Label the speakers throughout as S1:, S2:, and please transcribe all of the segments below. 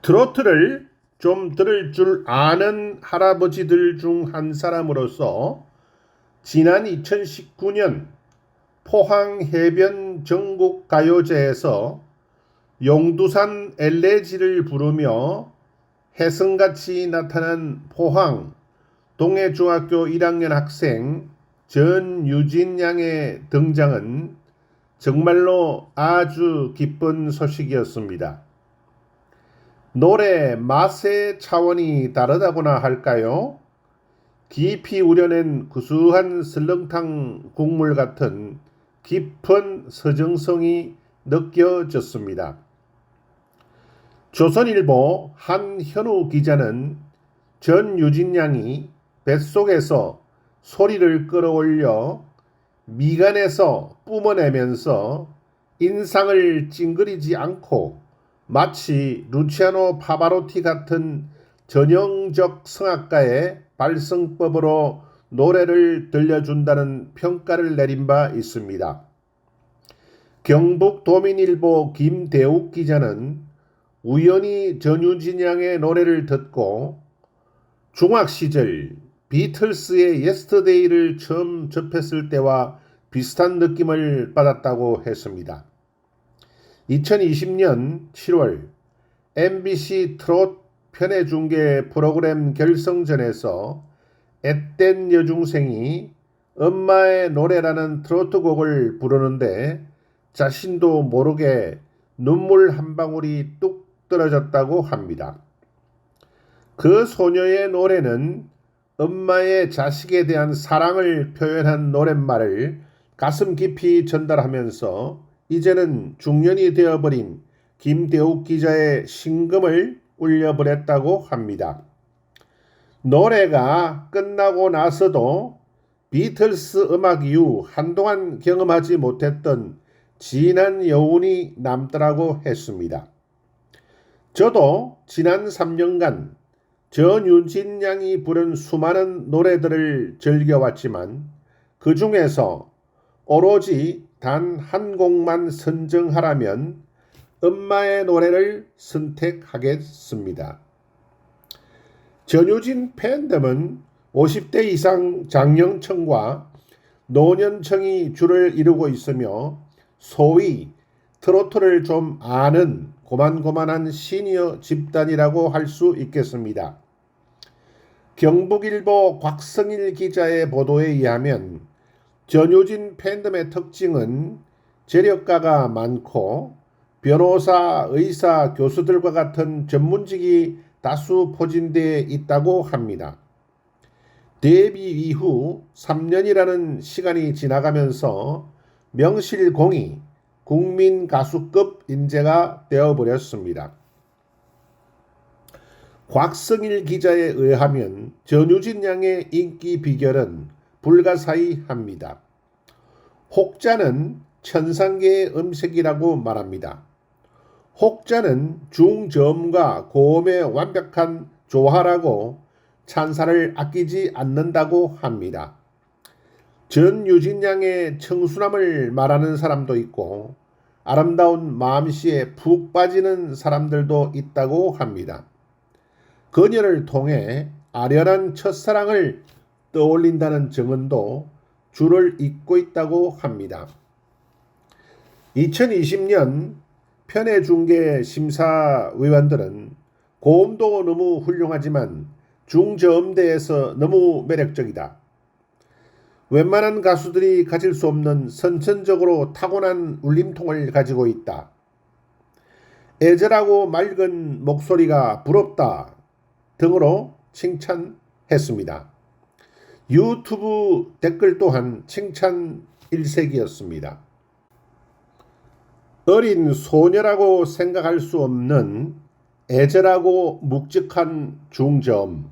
S1: 트로트를 좀 들을 줄 아는 할아버지들 중 한 사람으로서 지난 2019년 포항 해변 전국가요제에서 용두산 엘레지를 부르며 혜성같이 나타난 포항 동해중학교 1학년 학생 전유진 양의 등장은 정말로 아주 기쁜 소식이었습니다. 노래 맛의 차원이 다르다고나 할까요? 깊이 우려낸 구수한 설렁탕 국물 같은 깊은 서정성이 느껴졌습니다. 조선일보 한현우 기자는 전유진 양이 뱃속에서 소리를 끌어올려 미간에서 뿜어내면서 인상을 찡그리지 않고 마치 루치아노 파바로티 같은 전형적 성악가의 발성법으로 노래를 들려준다는 평가를 내린 바 있습니다. 경북도민일보 김대욱 기자는 우연히 전유진 양의 노래를 듣고 중학 시절 비틀스의 예스터데이를 처음 접했을 때와 비슷한 느낌을 받았다고 했습니다. 2020년 7월 MBC 트롯 편의중계 프로그램 결성전에서 앳된 여중생이 엄마의 노래라는 트로트곡을 부르는데 자신도 모르게 눈물 한 방울이 뚝 떨어졌다고 합니다. 그 소녀의 노래는 엄마의 자식에 대한 사랑을 표현한 노랫말을 가슴 깊이 전달하면서 이제는 중년이 되어버린 김대욱 기자의 심금을 울려버렸다고 합니다. 노래가 끝나고 나서도 비틀스 음악 이후 한동안 경험하지 못했던 진한 여운이 남더라고 했습니다. 저도 지난 3년간 전유진 양이 부른 수많은 노래들을 즐겨왔지만 그 중에서 오로지 단 한 곡만 선정하라면 엄마의 노래를 선택하겠습니다. 전유진 팬덤은 50대 이상 장년층과 노년층이 줄을 이루고 있으며 소위 트로트를 좀 아는 고만고만한 시니어 집단이라고 할 수 있겠습니다. 경북일보 곽성일 기자의 보도에 의하면 전유진 팬덤의 특징은 재력가가 많고 변호사, 의사, 교수들과 같은 전문직이 다수 포진되어 있다고 합니다. 데뷔 이후 3년이라는 시간이 지나가면서 명실공히 국민 가수급 인재가 되어버렸습니다. 곽성일 기자에 의하면 전유진 양의 인기 비결은 불가사의합니다. 혹자는 천상계의 음색이라고 말합니다. 혹자는 중저음과 고음의 완벽한 조화라고 찬사를 아끼지 않는다고 합니다. 전유진 양의 청순함을 말하는 사람도 있고 아름다운 마음씨에 푹 빠지는 사람들도 있다고 합니다. 그녀를 통해 아련한 첫사랑을 떠올린다는 증언도 줄을 잇고 있다고 합니다. 2020년 편의중계 심사위원들은 고음도 너무 훌륭하지만 중저음대에서 너무 매력적이다. 웬만한 가수들이 가질 수 없는 선천적으로 타고난 울림통을 가지고 있다. 애절하고 맑은 목소리가 부럽다 등으로 칭찬했습니다. 유튜브 댓글 또한 칭찬 일색이었습니다. 어린 소녀라고 생각할 수 없는 애절하고 묵직한 중저음,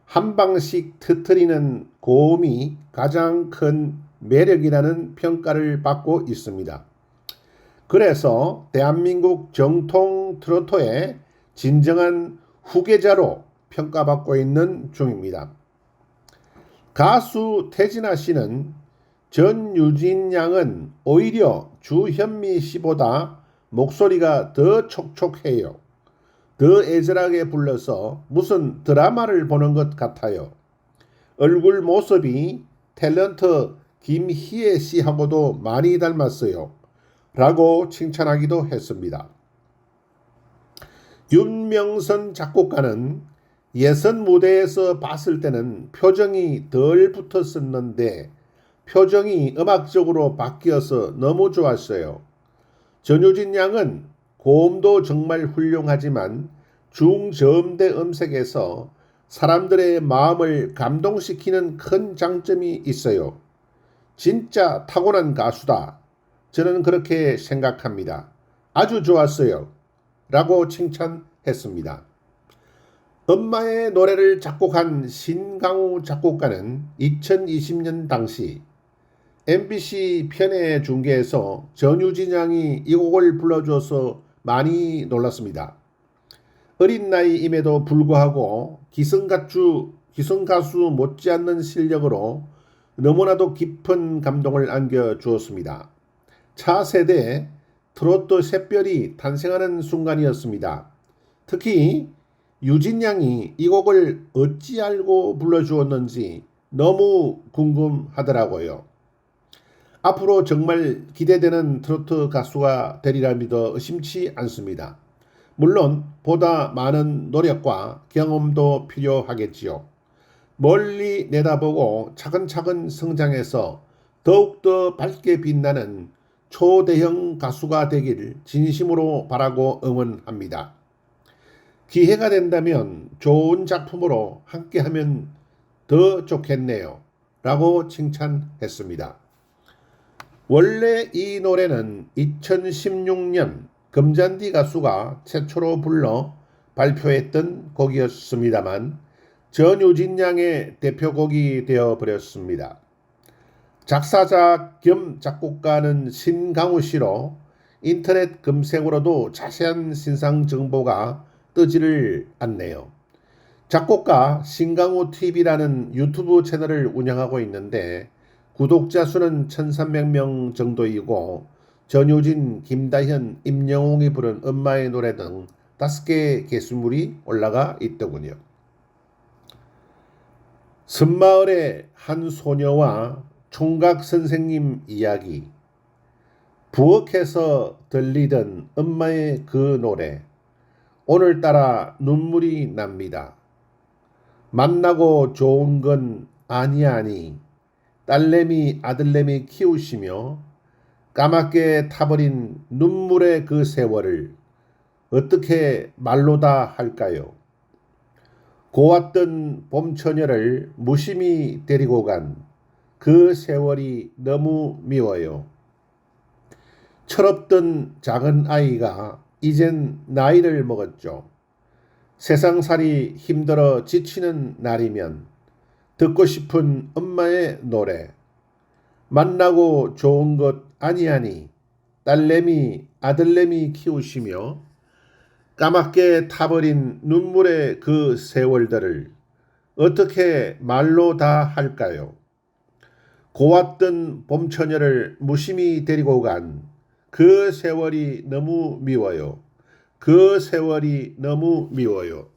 S1: 한 방씩 터뜨리는 고음이 가장 큰 매력이라는 평가를 받고 있습니다. 그래서 대한민국 정통 트로트의 진정한 후계자로 평가받고 있는 중입니다. 가수 태진아 씨는 전유진 양은 오히려 주현미 씨보다 목소리가 더 촉촉해요. 더 애절하게 불러서 무슨 드라마를 보는 것 같아요. 얼굴 모습이 탤런트 김희애 씨하고도 많이 닮았어요. 라고 칭찬하기도 했습니다. 윤명선 작곡가는 예선 무대에서 봤을 때는 표정이 덜 붙었었는데 표정이 음악적으로 바뀌어서 너무 좋았어요. 전유진 양은 고음도 정말 훌륭하지만 중저음대 음색에서 사람들의 마음을 감동시키는 큰 장점이 있어요. 진짜 타고난 가수다. 저는 그렇게 생각합니다. 아주 좋았어요. 라고 칭찬했습니다. 엄마의 노래를 작곡한 신강우 작곡가는 2020년 당시 MBC 편의 중계에서 전유진 양이 이 곡을 불러줘서 많이 놀랐습니다. 어린 나이임에도 불구하고 기성가수 못지않는 실력으로 너무나도 깊은 감동을 안겨주었습니다. 차세대 트로트 샛별이 탄생하는 순간이었습니다. 특히 유진 양이 이 곡을 어찌 알고 불러주었는지 너무 궁금하더라고요. 앞으로 정말 기대되는 트로트 가수가 되리라 믿어 의심치 않습니다. 물론 보다 많은 노력과 경험도 필요하겠지요. 멀리 내다보고 차근차근 성장해서 더욱더 밝게 빛나는 초대형 가수가 되길 진심으로 바라고 응원합니다. 기회가 된다면 좋은 작품으로 함께하면 더 좋겠네요. 라고 칭찬했습니다. 원래 이 노래는 2016년 금잔디 가수가 최초로 불러 발표했던 곡이었습니다만 전유진 양의 대표곡이 되어버렸습니다. 작사자 겸 작곡가는 신강우 씨로 인터넷 검색으로도 자세한 신상 정보가 뜨지를 않네요. 작곡가 신강우 TV라는 유튜브 채널을 운영하고 있는데 구독자 수는 1300명 정도이고 전유진, 김다현, 임영웅이 부른 엄마의 노래 등 5개의 게시물이 올라가 있더군요. 섬마을의 한 소녀와 총각 선생님 이야기. 부엌에서 들리던 엄마의 그 노래. 오늘따라 눈물이 납니다. 만나고 좋은 건 아니 딸내미 아들내미 키우시며 까맣게 타버린 눈물의 그 세월을 어떻게 말로 다 할까요? 고왔던 봄처녀를 무심히 데리고 간 그 세월이 너무 미워요. 철없던 작은 아이가 이젠 나이를 먹었죠. 세상살이 힘들어 지치는 날이면 듣고 싶은 엄마의 노래. 만나고 좋은 것 아니하니 딸내미 아들내미 키우시며 까맣게 타버린 눈물의 그 세월들을 어떻게 말로 다 할까요? 고왔던 봄처녀를 무심히 데리고 간 그 세월이 너무 미워요. 그 세월이 너무 미워요.